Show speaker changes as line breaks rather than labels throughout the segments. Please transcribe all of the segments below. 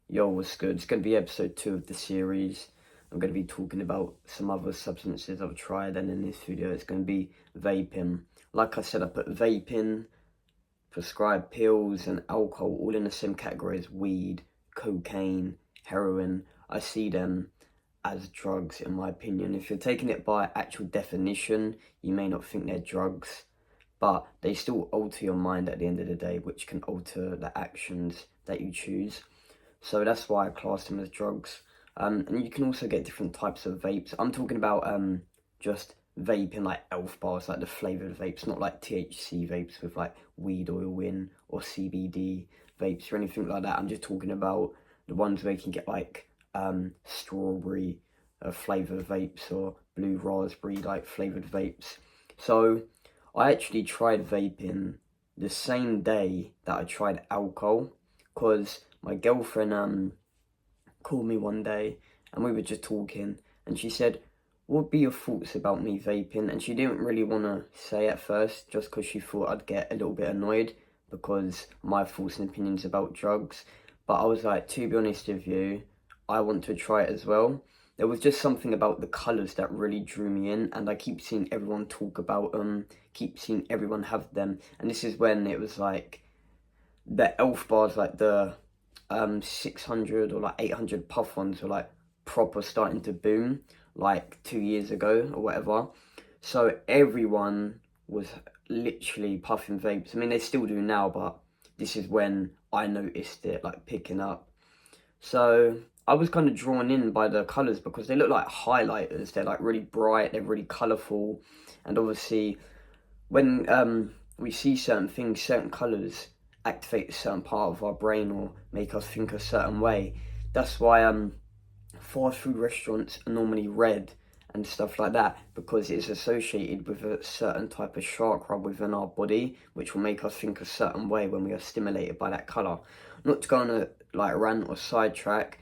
Yo, what's good? It's going to be episode 2 of the series. I'm going to be talking about some other substances I've tried, and in this video it's going to be vaping. Like I said, I put vaping, prescribed pills, and alcohol all in the same category as weed, cocaine, heroin. I see them as drugs, in my opinion. If you're taking it by actual definition, you may not think they're drugs, but they still alter your mind at the end of the day, which can alter the actions that you choose. So that's why I class them as drugs. And you can also get different types of vapes. I'm talking about just vaping like elf bars, like the flavoured vapes, not like THC vapes with like weed oil in or CBD vapes or anything like that. I'm just talking about the ones where you can get like strawberry flavoured vapes or blue raspberry like flavoured vapes. So I actually tried vaping the same day that I tried alcohol, because my girlfriend called me one day and we were just talking, and she said, what would be your thoughts about me vaping? And she didn't really want to say at first, just because she thought I'd get a little bit annoyed because my thoughts and opinions about drugs. But I was like, to be honest with you, I want to try it as well. There was just something about the colours that really drew me in, and I keep seeing everyone talk about them, keep seeing everyone have them. And this is when it was like the elf bars, like the 600 or like 800 puff ones, were like proper starting to boom like 2 years ago or whatever. So everyone was literally puffing vapes. I mean, they still do now, but this is when I noticed it like picking up. So I was kind of drawn in by the colours because they look like highlighters. They're like really bright, they're really colourful, and obviously when we see certain things, certain colours activate a certain part of our brain or make us think a certain way. That's why fast food restaurants are normally red and stuff like that, because it's associated with a certain type of chakra within our body, which will make us think a certain way when we are stimulated by that colour. Not to go on a like rant or sidetrack,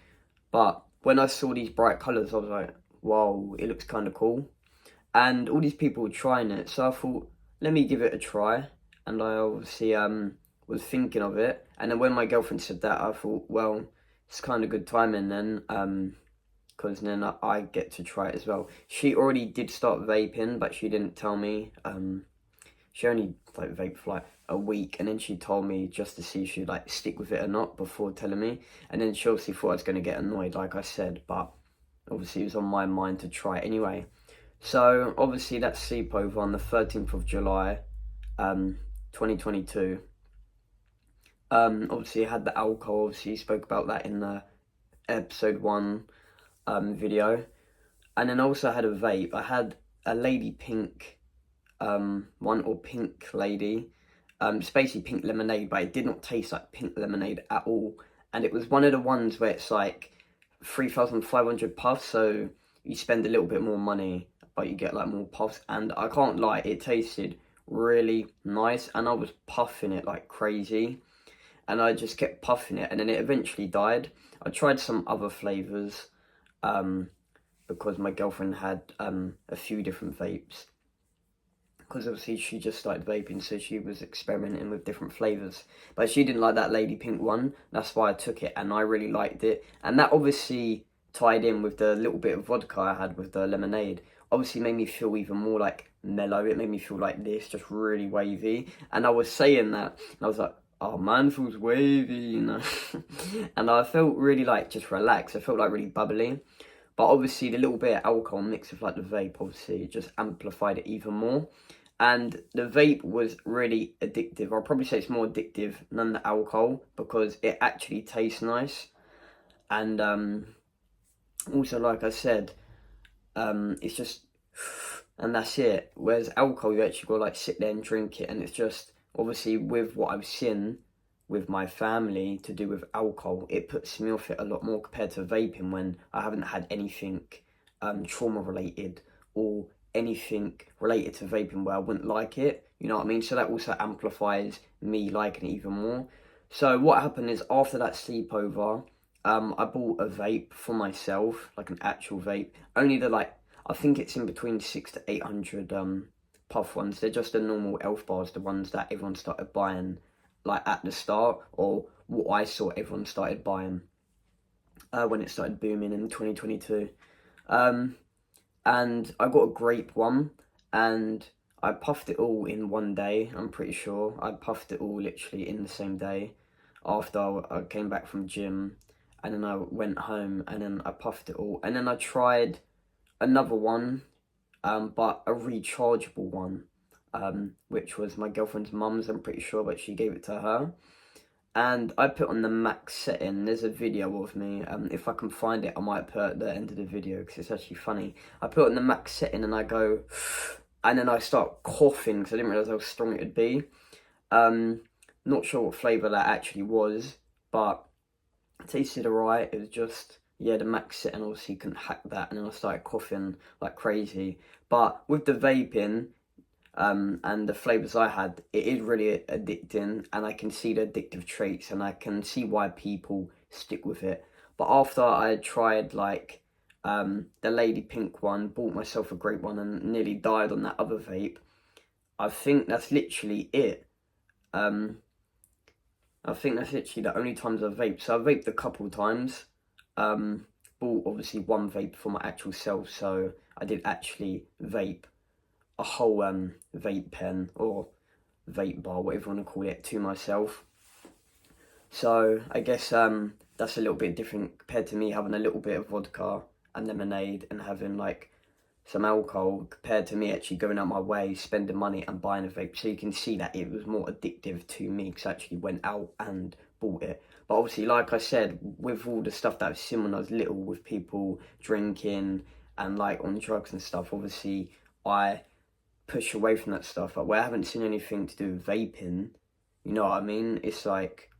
but when I saw these bright colours, I was like, whoa, it looks kind of cool. And all these people were trying it, so I thought, let me give it a try. And I obviously was thinking of it, and then when my girlfriend said that, I thought, well, it's kind of good timing then, because then I get to try it as well. She already did start vaping, but she didn't tell me. She only like vaped for like a week, and then she told me just to see if she'd like stick with it or not before telling me. And then she obviously thought I was going to get annoyed, like I said, but obviously it was on my mind to try it anyway. So obviously that sleepover on the 13th of July, 2022. Obviously I had the alcohol. Obviously you spoke about that in the episode 1 video, and then also I had a vape. I had a lady pink one, or pink lady. It's basically pink lemonade, but it did not taste like pink lemonade at all. And it was one of the ones where it's like 3,500 puffs, so you spend a little bit more money, but you get like more puffs. And I can't lie, it tasted really nice, and I was puffing it like crazy, and I just kept puffing it, and then it eventually died. I tried some other flavours, because my girlfriend had a few different vapes, because obviously she just started vaping, so she was experimenting with different flavours. But she didn't like that lady pink one, that's why I took it, and I really liked it. And that obviously tied in with the little bit of vodka I had with the lemonade. Obviously made me feel even more like mellow. It made me feel like this, just really wavy. And I was saying that, and I was like, oh, man feels wavy, you know. And I felt really like just relaxed. I felt like really bubbly. But obviously the little bit of alcohol mixed with like the vape, obviously just amplified it even more. And the vape was really addictive. I'll probably say it's more addictive than the alcohol, because it actually tastes nice. And also, like I said, it's just, and that's it. Whereas alcohol, you actually got to like sit there and drink it, and it's just, obviously with what I've seen with my family to do with alcohol, it puts me off it a lot more compared to vaping, when I haven't had anything trauma related or anything related to vaping where I wouldn't like it, you know what I mean? So that also amplifies me liking it even more. So what happened is, after that sleepover, I bought a vape for myself, like an actual vape. Only the like, I think it's in between 600 to 800 puff ones. They're just the normal elf bars, the ones that everyone started buying like at the start, or what I saw everyone started buying. when it started booming in 2022. And I got a grape one, and I puffed it all in one day. I'm pretty sure I puffed it all literally in the same day after I came back from gym, and then I went home, and then I puffed it all, and then I tried another one, but a rechargeable one, which was my girlfriend's mum's, I'm pretty sure, but she gave it to her. And I put on the max setting. There's a video of me. If I can find it, I might put at the end of the video because it's actually funny. I put on the max setting and I go, and then I start coughing because I didn't realise how strong it would be. Not sure what flavour that actually was, but it tasted alright. It was just, yeah, the max setting, obviously you couldn't hack that, and then I started coughing like crazy. But with the vaping, and the flavours I had, it is really addicting, and I can see the addictive traits, and I can see why people stick with it. But after I tried like the Lady Pink one, bought myself a grape one, and nearly died on that other vape, I think that's literally it. I think that's literally the only times I've vaped. So I've vaped a couple times. Bought obviously one vape for my actual self, so I did actually vape a whole vape pen or vape bar, whatever you want to call it, to myself. So I guess that's a little bit different compared to me having a little bit of vodka and lemonade and having like some alcohol, compared to me actually going out my way, spending money and buying a vape. So you can see that it was more addictive to me because I actually went out and bought it. But obviously, like I said, with all the stuff that I've seen when I was little, with people drinking and like on drugs and stuff, obviously I push away from that stuff. Like, where I haven't seen anything to do with vaping, you know what I mean? It's like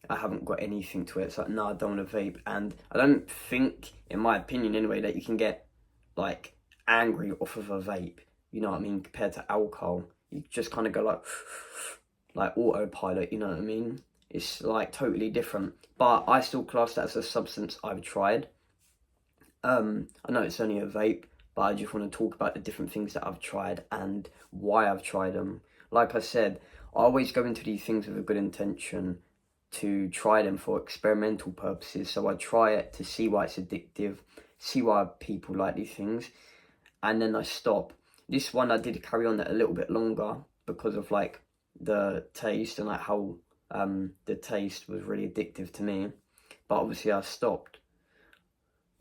I haven't got anything to it. It's like, no, I don't want to vape. And I don't think, in my opinion anyway, that you can get like angry off of a vape, you know what I mean, compared to alcohol. You just kind of go like autopilot, you know what I mean? It's like totally different, but I still class that as a substance I've tried. I know it's only a vape, but I just want to talk about the different things that I've tried and why I've tried them. Like I said, I always go into these things with a good intention to try them for experimental purposes. So I try it to see why it's addictive, see why people like these things, and then I stop. This one I did carry on it a little bit longer because of like the taste and like how the taste was really addictive to me. But obviously I stopped.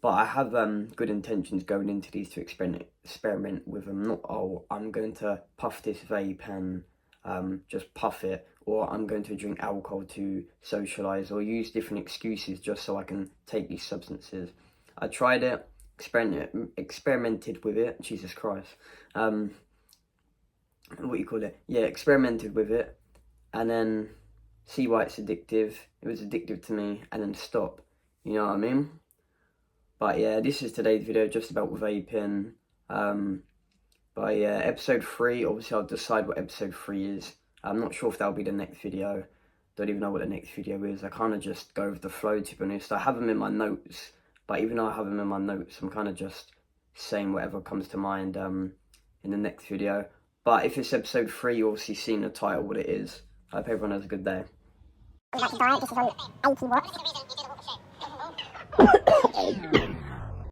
But I have good intentions going into these to experiment with them. Not, oh, I'm going to puff this vape and just puff it, or I'm going to drink alcohol to socialise, or use different excuses just so I can take these substances. I tried it, experimented with it, Jesus Christ, what do you call it? Yeah, experimented with it, and then see why it's addictive. It was addictive to me, and then stop, you know what I mean? But yeah, this is today's video, just about vaping. But yeah, episode 3, obviously I'll decide what episode 3 is. I'm not sure if that'll be the next video. Don't even know what the next video is. I kind of just go with the flow, to be honest. I have them in my notes, but even though I have them in my notes, I'm kind of just saying whatever comes to mind in the next video. But if it's episode 3, you'll obviously see in the title what it is. I hope everyone has a good day. This is on 80 watts.